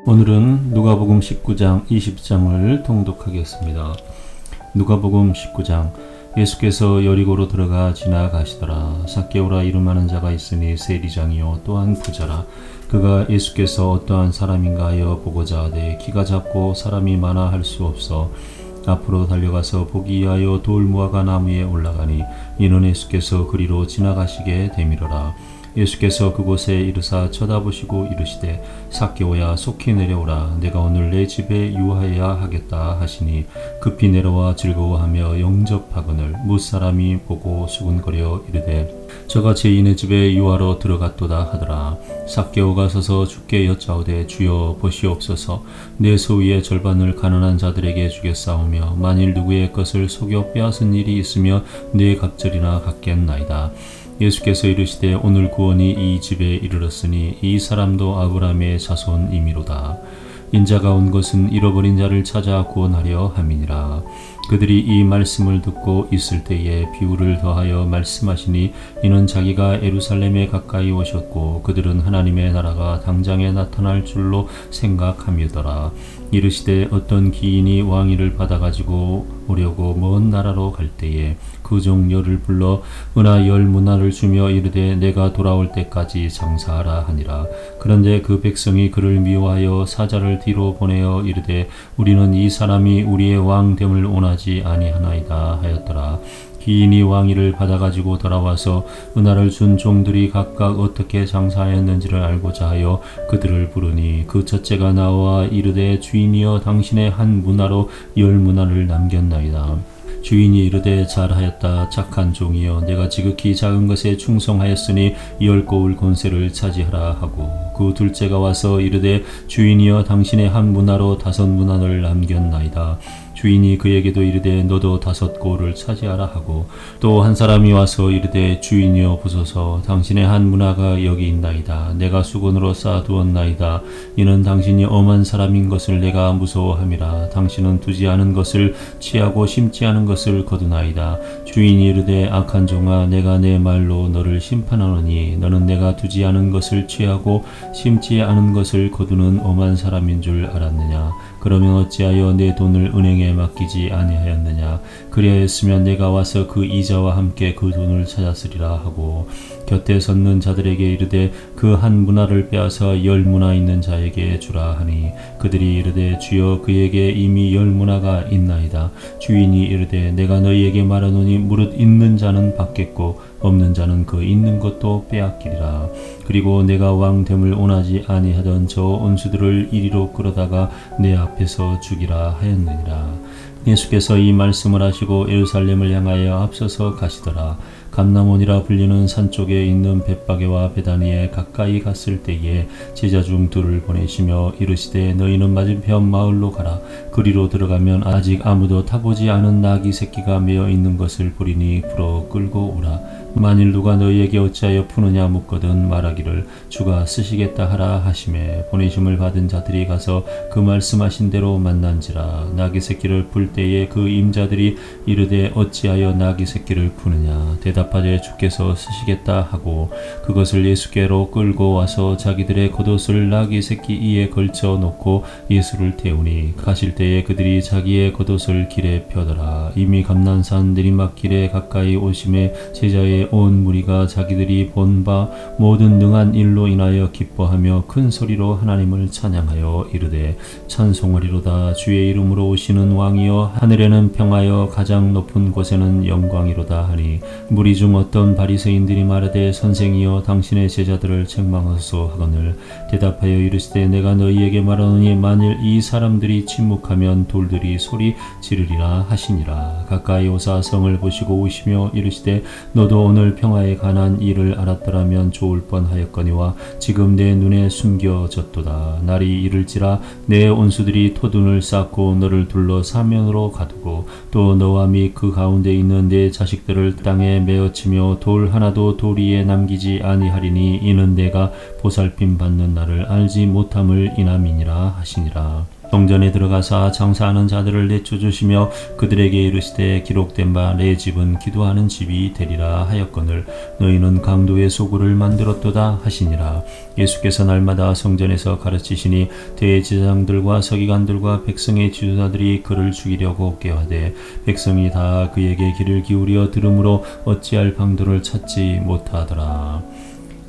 오늘은 누가복음 19장 20장을 통독하겠습니다. 누가복음 19장. 예수께서 여리고로 들어가 지나가시더라. 삭개오라 이름하는 자가 있으니 세리장이요 또한 부자라. 그가 예수께서 어떠한 사람인가 하여 보고자 하되 키가 작고 사람이 많아 할 수 없어 앞으로 달려가서 보기 위하여 돌무화과 나무에 올라가니 이는 예수께서 그리로 지나가시게 되밀어라. 예수께서 그곳에 이르사 쳐다보시고 이르시되 삭개오야 속히 내려오라. 내가 오늘 내 집에 유하여야 하겠다 하시니 급히 내려와 즐거워하며 영접하거늘 무사람이 보고 수군거려 이르되 저가 죄인의 집에 유하러 들어갔도다 하더라. 삭개오가 서서 주께 여짜오되 주여 보시옵소서. 내 소유의 절반을 가난한 자들에게 주겠사오며 만일 누구의 것을 속여 빼앗은 일이 있으며 내 갑절이나 갚겠나이다. 예수께서 이르시되 오늘 구원이 이 집에 이르렀으니 이 사람도 아브라함의 자손이미로다. 인자가 온 것은 잃어버린 자를 찾아 구원하려 함이니라. 그들이 이 말씀을 듣고 있을 때에 비유를 더하여 말씀하시니 이는 자기가 예루살렘에 가까이 오셨고 그들은 하나님의 나라가 당장에 나타날 줄로 생각함이더라. 이르시되 어떤 기인이 왕위를 받아가지고 오려고 먼 나라로 갈 때에 그 종 열을 불러 은하 10문화를 주며 이르되 내가 돌아올 때까지 장사하라 하니라. 그런데 그 백성이 그를 미워하여 사자를 뒤로 보내어 이르되 우리는 이 사람이 우리의 왕됨을 원하지 아니하나이다 하였더라. 기인이 왕위를 받아가지고 돌아와서 은하를 준 종들이 각각 어떻게 장사하였는지를 알고자 하여 그들을 부르니 그 첫째가 나와 이르되 주인이여 당신의 한 문화로 10문화를 남겼나이다. 주인이 이르되 잘하였다 착한 종이여 내가 지극히 작은 것에 충성하였으니 10고울 권세를 차지하라 하고 그 둘째가 와서 이르되 주인이여 당신의 한 문화로 5문화를 남겼나이다. 주인이 그에게도 이르되 너도 5고울을 차지하라 하고 또 한 사람이 와서 이르되 주인이여 보소서 당신의 한 문화가 여기 있나이다. 내가 수건으로 쌓아두었나이다. 이는 당신이 엄한 사람인 것을 내가 무서워함이라. 당신은 두지 않은 것을 취하고 심지 않은 것을 거두나이다. 주인이 이르되 악한 종아 내가 내 말로 너를 심판하노니 너는 내가 두지 않은 것을 취하고 심지 않은 것을 거두는 엄한 사람인 줄 알았느냐. 그러면 어찌하여 내 돈을 은행에 맡기지 아니하였느냐. 그리하였으면 내가 와서 그 이자와 함께 그 돈을 찾았으리라 하고 곁에 섰는 자들에게 이르되 그 한 문화를 빼앗아 10문화 있는 자에게 주라 하니 그들이 이르되 주여 그에게 이미 10문화가 있나이다. 주인이 이르되 내가 너희에게 말하노니 무릇 있는 자는 받겠고 없는 자는 그 있는 것도 빼앗기리라. 그리고 내가 왕됨을 원하지 아니하던 저 원수들을 이리로 끌어다가 내 앞에서 죽이라 하였느니라. 예수께서 이 말씀을 하시고 예루살렘을 향하여 앞서서 가시더라. 감람원이라 불리는 산 쪽에 있는 벳바게와 베다니에 가까이 갔을 때에 제자 중 둘을 보내시며 이르시되 너희는 맞은편 마을로 가라. 그리로 들어가면 아직 아무도 타보지 않은 나귀 새끼가 메어 있는 것을 보리니 불어 끌고 오라. 만일 누가 너희에게 어찌하여 푸느냐 묻거든 말하기를 주가 쓰시겠다 하라 하시매 보내심을 받은 자들이 가서 그 말씀하신 대로 만난지라. 나귀 새끼를 풀 때에 그 임자들이 이르되 어찌하여 나귀 새끼를 푸느냐. 대답하되 주께서 쓰시겠다 하고 그것을 예수께로 끌고 와서 자기들의 겉옷을 나귀 새끼 이에 걸쳐 놓고 예수를 태우니 가실 때에 그들이 자기의 겉옷을 길에 펴더라. 이미 감난산 내리막길에 가까이 오심에 제자의 온 무리가 자기들이 본 바 모든 능한 일로 인하여 기뻐하며 큰 소리로 하나님을 찬양하여 이르되 찬송하리로다. 주의 이름으로 오시는 왕이여 하늘에는 평하여 가장 높은 곳에는 영광이로다 하니 무리 중 어떤 바리새인들이 말하되 선생이여 당신의 제자들을 책망하소서 하거늘 대답하여 이르시되 내가 너희에게 말하노니 만일 이 사람들이 침묵하면 돌들이 소리 지르리라 하시니라. 가까이 오사 성을 보시고 오시며 이르시되 너도 오늘 평화에 관한 일을 알았더라면 좋을 뻔하였거니와 지금 내 눈에 숨겨졌도다. 날이 이를지라 내 온수들이 토둔을 쌓고 너를 둘러 사면으로 가두고 또 너와 및 그 가운데 있는 내 자식들을 땅에 메어치며 돌 하나도 돌 위에 남기지 아니하리니 이는 내가 보살핌 받는 날을 알지 못함을 인함이니라 하시니라. 성전에 들어가사 장사하는 자들을 내쫓으시며 그들에게 이르시되 기록된 바 내 집은 기도하는 집이 되리라 하였거늘 너희는 강도의 소굴을 만들었도다 하시니라. 예수께서 날마다 성전에서 가르치시니 대제사장들과 서기관들과 백성의 지도자들이 그를 죽이려고 꾀하되 백성이 다 그에게 귀를 기울여 들으므로 어찌할 방도를 찾지 못하더라.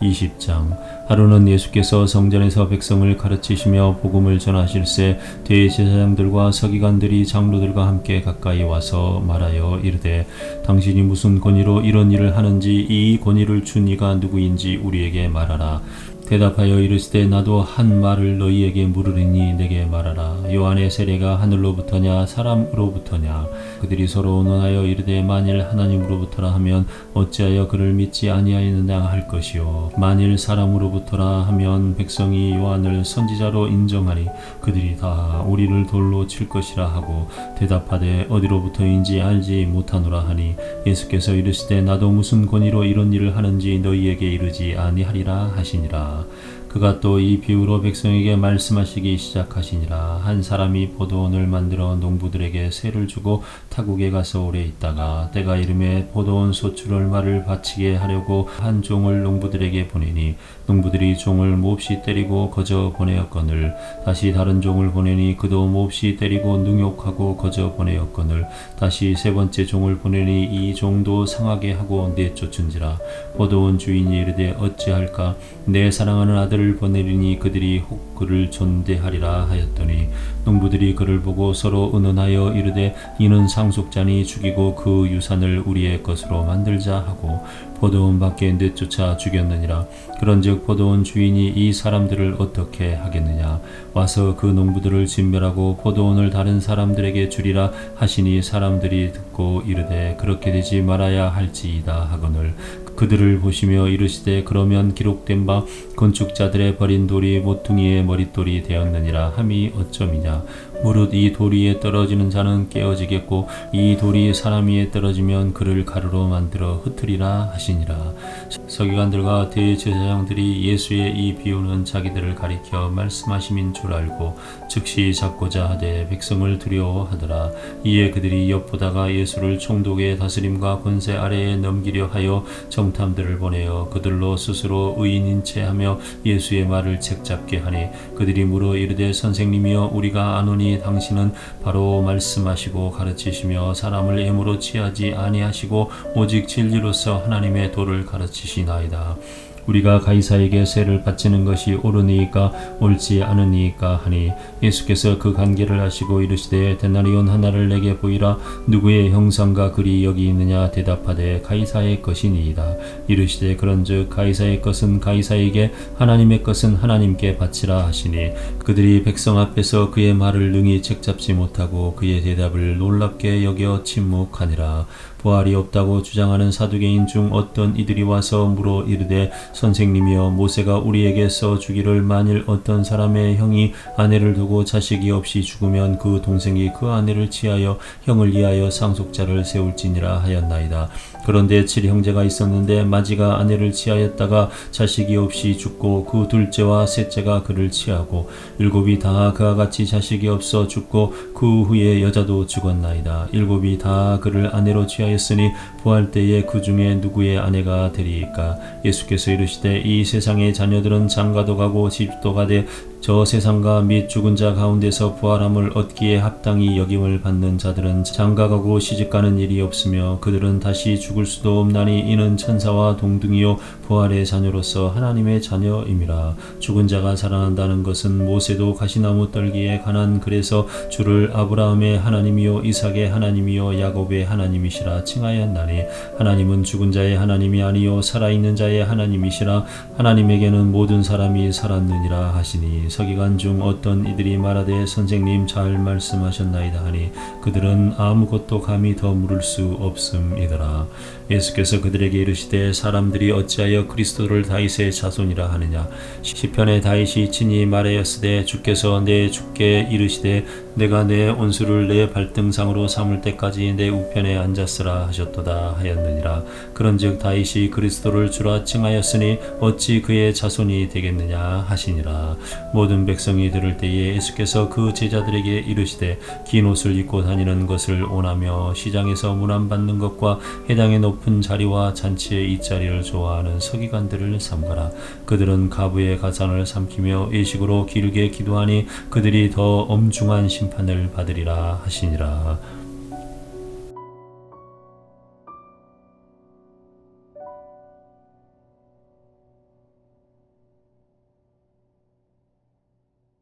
20장 하루는 예수께서 성전에서 백성을 가르치시며 복음을 전하실새 대제사장들과 서기관들이 장로들과 함께 가까이 와서 말하여 이르되 당신이 무슨 권위로 이런 일을 하는지 이 권위를 준 이가 누구인지 우리에게 말하라. 대답하여 이르시되 나도 한 말을 너희에게 물으리니 내게 말하라. 요한의 세례가 하늘로부터냐 사람으로부터냐. 그들이 서로 논하여 이르되 만일 하나님으로부터라 하면 어찌하여 그를 믿지 아니하였느냐 할 것이요 만일 사람으로부터라 하면 백성이 요한을 선지자로 인정하니 그들이 다 우리를 돌로 칠 것이라 하고 대답하되 어디로부터인지 알지 못하노라 하니 예수께서 이르시되 나도 무슨 권위로 이런 일을 하는지 너희에게 이르지 아니하리라 하시니라. 그가 또 이 비유로 백성에게 말씀하시기 시작하시니라. 한 사람이 포도원을 만들어 농부들에게 세를 주고 타국에 가서 오래 있다가 때가 이름에 포도원 소출 얼마를 바치게 하려고 한 종을 농부들에게 보내니 농부들이 종을 몹시 때리고 거저 보내었거늘 다시 다른 종을 보내니 그도 몹시 때리고 능욕하고 거저 보내었거늘 다시 세 번째 종을 보내니 이 종도 상하게 하고 내쫓은지라. 포도원 주인이 이르되 어찌할까 내 사랑하는 아들을 보내리니 그들이 혹 그를 존대하리라 하였더니 농부들이 그를 보고 서로 의논하여 이르되 이는 상속자니 죽이고 그 유산을 우리의 것으로 만들자 하고 포도원 밖에 내쫓아 죽였느니라. 그런즉 포도원 주인이 이 사람들을 어떻게 하겠느냐. 와서 그 농부들을 진멸하고 포도원을 다른 사람들에게 주리라 하시니 사람들이 듣고 이르되 그렇게 되지 말아야 할지이다 하거늘 그들을 보시며 이르시되 그러면 기록된 바 건축자들의 버린 돌이 모퉁이의 머릿돌이 되었느니라 함이 어쩌미냐. 무릇 이 돌 위에 떨어지는 자는 깨어지겠고 이 돌이 사람 위에 떨어지면 그를 가루로 만들어 흩으리라 하시니라. 서기관들과 대제사장들이 예수의 이 비유는 자기들을 가리켜 말씀하심인 줄 알고 즉시 잡고자 하되 백성을 두려워하더라. 이에 그들이 엿보다가 예수를 총독의 다스림과 권세 아래에 넘기려 하여 정탐들을 보내어 그들로 스스로 의인인 채 하며 예수의 말을 책잡게 하니 그들이 물어 이르되 선생님이여 우리가 아노니 당신은 바로 말씀하시고 가르치시며 사람을 예물로 취하지 아니하시고 오직 진리로서 하나님의 도를 가르치시나이다. 우리가 가이사에게 세를 바치는 것이 옳으니까 옳지 않으니까 하니 예수께서 그 관계를 하시고 이르시되 데나리온 하나를 내게 보이라. 누구의 형상과 글이 여기 있느냐. 대답하되 가이사의 것이니이다. 이르시되 그런즉 가이사의 것은 가이사에게 하나님의 것은 하나님께 바치라 하시니 그들이 백성 앞에서 그의 말을 능히 책잡지 못하고 그의 대답을 놀랍게 여겨 침묵하니라. 부활이 없다고 주장하는 사두개인 중 어떤 이들이 와서 물어 이르되 선생님이여 모세가 우리에게 써 주기를 만일 어떤 사람의 형이 아내를 두고 자식이 없이 죽으면 그 동생이 그 아내를 취하여 형을 위하여 상속자를 세울지니라 하였나이다. 그런데 7형제가 있었는데 마지가 아내를 취하였다가 자식이 없이 죽고 그 둘째와 셋째가 그를 취하고 7이 다 그와 같이 자식이 없어 죽고 그 후에 여자도 죽었나이다. 7이 다 그를 아내로 취하였으니 부활 때에 그 중에 누구의 아내가 되리이까. 예수께서 이르시되 이 세상의 자녀들은 장가도 가고 집도 가되 저 세상과 및 죽은 자 가운데서 부활함을 얻기에 합당히 여김을 받는 자들은 장가가고 시집가는 일이 없으며 그들은 다시 죽을 수도 없나니 이는 천사와 동등이요 부활의 자녀로서 하나님의 자녀임이라. 죽은 자가 살아난다는 것은 모세도 가시나무 떨기에 관한 글에서 주를 아브라함의 하나님이요 이삭의 하나님이요 야곱의 하나님이시라 칭하였나니 하나님은 죽은 자의 하나님이 아니요 살아있는 자의 하나님이시라. 하나님에게는 모든 사람이 살았느니라 하시니 서기관 중 어떤 이들이 말하되 선생님 잘 말씀하셨나이다 하니 그들은 아무것도 감히 더 물을 수 없음이더라. 예수께서 그들에게 이르시되 사람들이 어찌하여 그리스도를 다윗의 자손이라 하느냐. 시편의 다윗이 친히 말하였으되 주께서 내 주께 이르시되 내가 내 온수를 내 발등상으로 삼을 때까지 내 우편에 앉았으라 하셨도다 하였느니라. 그런즉 다윗이 그리스도를 주라 칭하였으니 어찌 그의 자손이 되겠느냐 하시니라. 모든 백성이 들을 때에 예수께서 그 제자들에게 이르시되 긴 옷을 입고 다니는 것을 원하며 시장에서 문안받는 것과 회당의 높은 자리와 잔치의 잇자리를 좋아하는 서기관들을 삼가라. 그들은 가부의 가산을 삼키며 예식으로 길게 기도하니 그들이 더 엄중한 심판을 받으리라 하시니라.